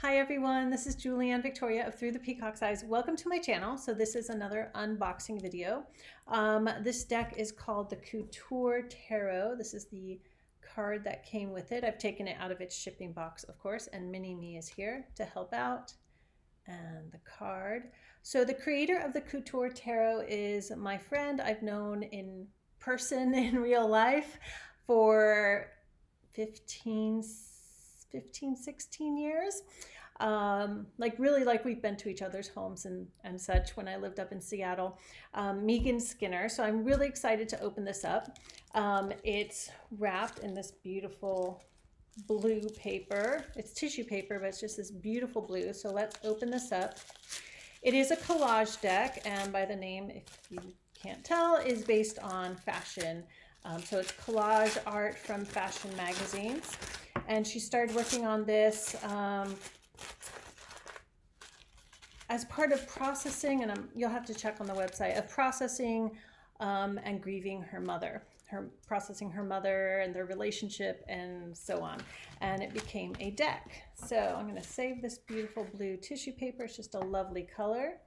Hi everyone, this is Julianne Victoria of Through the Peacock's Eyes. Welcome to my channel. So this is another unboxing video. This deck is called the Couture Tarot. This is the card that came with it. I've taken it out of its shipping box, of course, and Mini Me is here to help out. And the card. So the creator of the Couture Tarot is my friend I've known in person in real life for 16 years. Like we've been to each other's homes and such when I lived up in Seattle. Megan Skinner. So I'm really excited to open this up. It's wrapped in this beautiful blue paper. It's tissue paper, but it's just this beautiful blue. So let's open this up. It is a collage deck, and by the name, if you can't tell, is based on fashion. So it's collage art from fashion magazines. And she started working on this as part of processing, and you'll have to check on the website, of processing and grieving her mother. Processing her mother and their relationship and so on. And it became a deck. So I'm going to save this beautiful blue tissue paper. It's just a lovely color.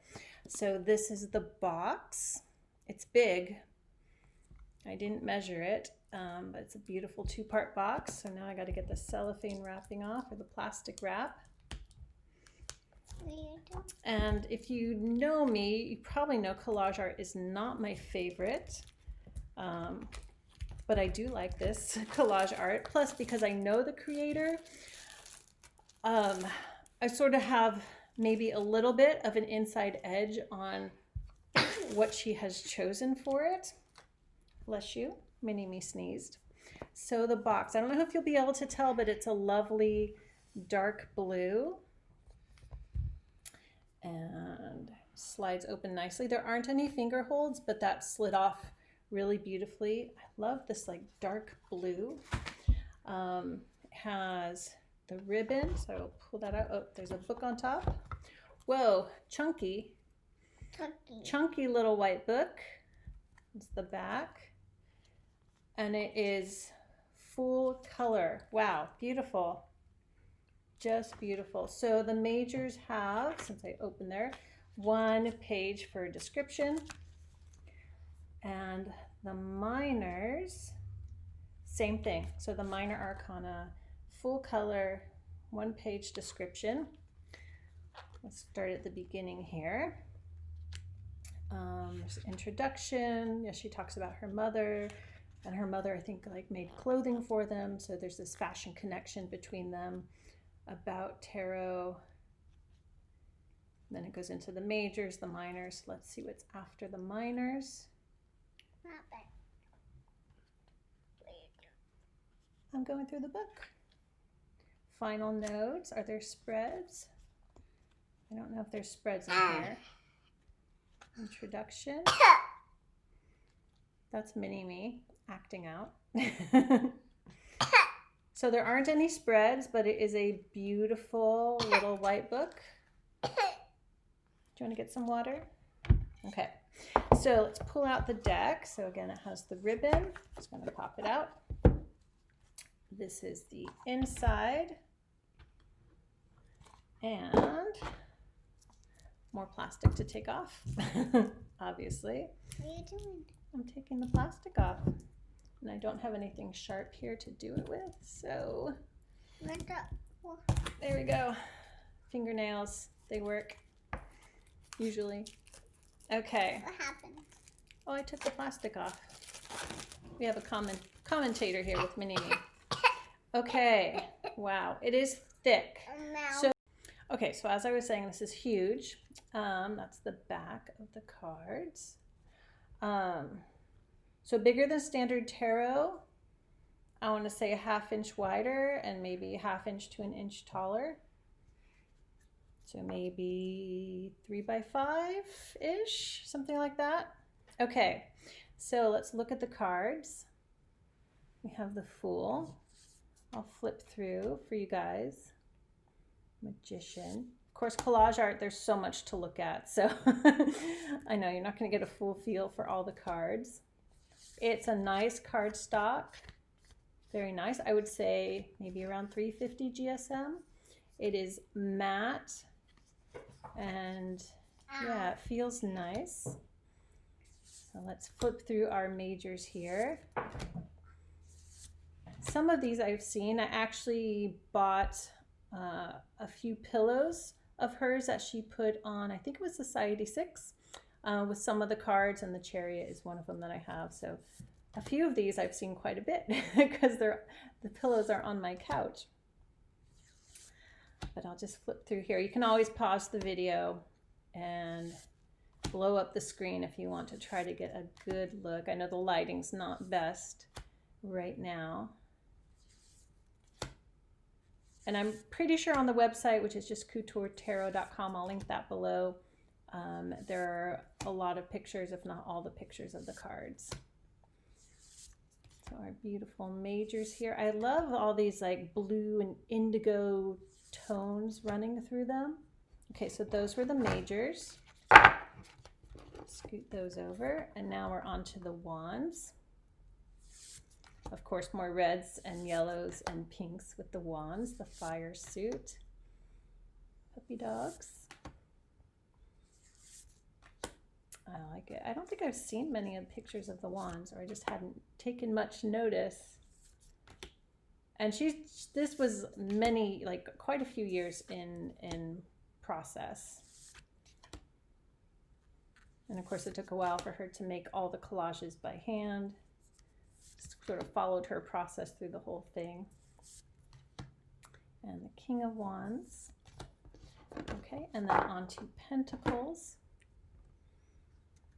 So this is the box. It's big. I didn't measure it, but it's a beautiful two-part box. So now I got to get the cellophane wrapping off, or the plastic wrap. And if you know me, you probably know collage art is not my favorite. But I do like this collage art. Plus, because I know the creator, I sort of have maybe a little bit of an inside edge on what she has chosen for it. Bless you, Mini Me sneezed. So the box, I don't know if you'll be able to tell, but it's a lovely dark blue. And slides open nicely. There aren't any finger holds, but that slid off really beautifully. I love this like dark blue. It has the ribbon, so I'll pull that out. Oh, there's a book on top. Whoa, chunky little white book. It's the back. And it is full color. Wow, beautiful. Just beautiful. So the majors have, since I opened there, one page for description. And the minors, same thing. So the minor arcana, full color, one page description. Let's start at the beginning here. There's introduction. Yeah, she talks about her mother, and her mother, I think, like made clothing for them. So there's this fashion connection between them. About tarot. Then it goes into the majors, the minors. Let's see what's after the minors. I'm going through the book. Final notes. Are there spreads? I don't know if there's spreads in here. Introduction. That's Mini Me acting out. So there aren't any spreads, but it is a beautiful little white book. Do you want to get some water? Okay. So let's pull out the deck. So again, it has the ribbon. Just going to pop it out. This is the inside. And more plastic to take off, obviously. What are you doing? I'm taking the plastic off. And I don't have anything sharp here to do it with, so there we go. Fingernails, they work, usually. Okay. What happened? Oh, I took the plastic off. We have a commentator here with Mini Me. Okay, wow, it is thick. So, okay, so as I was saying, this is huge. That's the back of the cards. So bigger than standard tarot. I want to say a ½ inch wider and maybe ½ inch to an inch taller. So maybe 3 by 5-ish, something like that. Okay, so let's look at the cards. We have the Fool. I'll flip through for you guys. Magician. Of course, collage art, there's so much to look at. So I know you're not going to get a full feel for all the cards. It's a nice card stock. Very nice. I would say maybe around 350 GSM. It is matte and yeah, it feels nice. So let's flip through our majors here. Some of these I've seen. I actually bought a few pillows of hers that she put on, I think it was Society 6, with some of the cards, and the Chariot is one of them that I have. So a few of these I've seen quite a bit because the pillows are on my couch. But I'll just flip through here. You can always pause the video and blow up the screen if you want to try to get a good look. I know the lighting's not best right now. And I'm pretty sure on the website, which is just couturetarot.com, I'll link that below. There are a lot of pictures, if not all the pictures of the cards. So our beautiful majors here. I love all these like blue and indigo tones running through them. Okay, so those were the majors. Scoot those over, and now we're on to the wands. Of course, more reds and yellows and pinks with the wands, the fire suit. Puppy dogs. I like it. I don't think I've seen many of pictures of the wands, or I just hadn't taken much notice. And this was quite a few years in process. And of course, it took a while for her to make all the collages by hand. Sort of followed her process through the whole thing. And the King of Wands. Okay, and then on to Pentacles.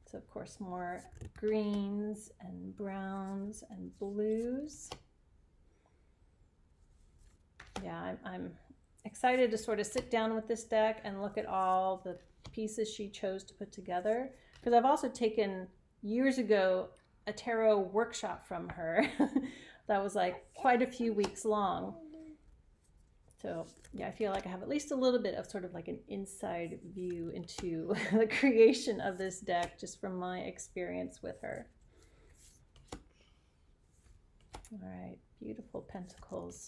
So of course more greens and browns and blues. Yeah, I'm excited to sort of sit down with this deck and look at all the pieces she chose to put together. Because I've also taken years ago a tarot workshop from her that was like quite a few weeks long. So yeah, I feel like I have at least a little bit of sort of like an inside view into the creation of this deck just from my experience with her. All right, beautiful pentacles.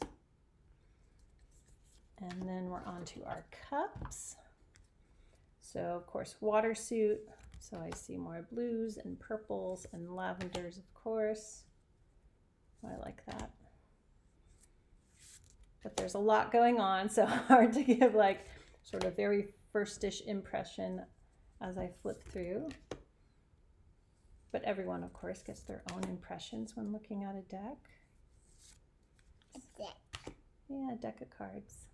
And then we're on to our cups. So of course, water suit. So I see more blues and purples and lavenders, of course. I like that. But there's a lot going on, so hard to give like sort of very first-ish impression as I flip through. But everyone, of course, gets their own impressions when looking at a deck. A deck. Yeah, a deck of cards.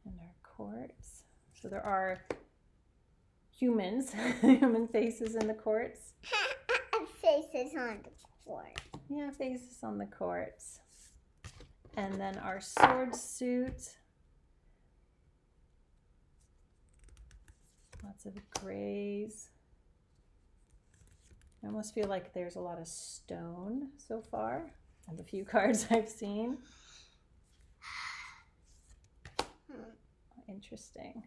And our quartz. So there are humans, human faces in the quartz. Faces on the quartz. Yeah, faces on the quartz. And then our sword suit. Lots of grays. I almost feel like there's a lot of stone so far of the few cards I've seen. Interesting.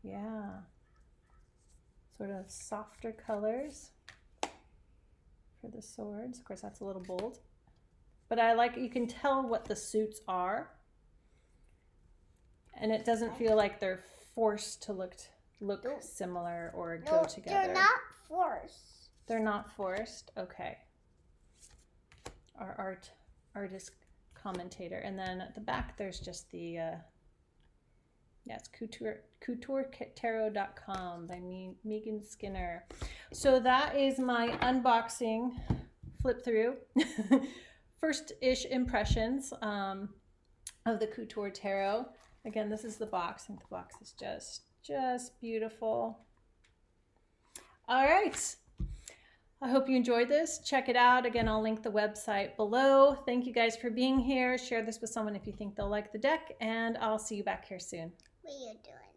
Yeah. Sort of softer colors for the swords. Of course, that's a little bold. But I like, you can tell what the suits are. And it doesn't feel like they're forced to look similar or go together. They're not forced. They're not forced? Okay. Our artist commentator. And then at the back, there's just the, it's couturetarot.com by Megan Skinner. So that is my unboxing flip through. First-ish impressions of the Couture Tarot. Again, this is the box. I think the box is just beautiful. All right. I hope you enjoyed this. Check it out. Again, I'll link the website below. Thank you guys for being here. Share this with someone if you think they'll like the deck, and I'll see you back here soon. What are you doing?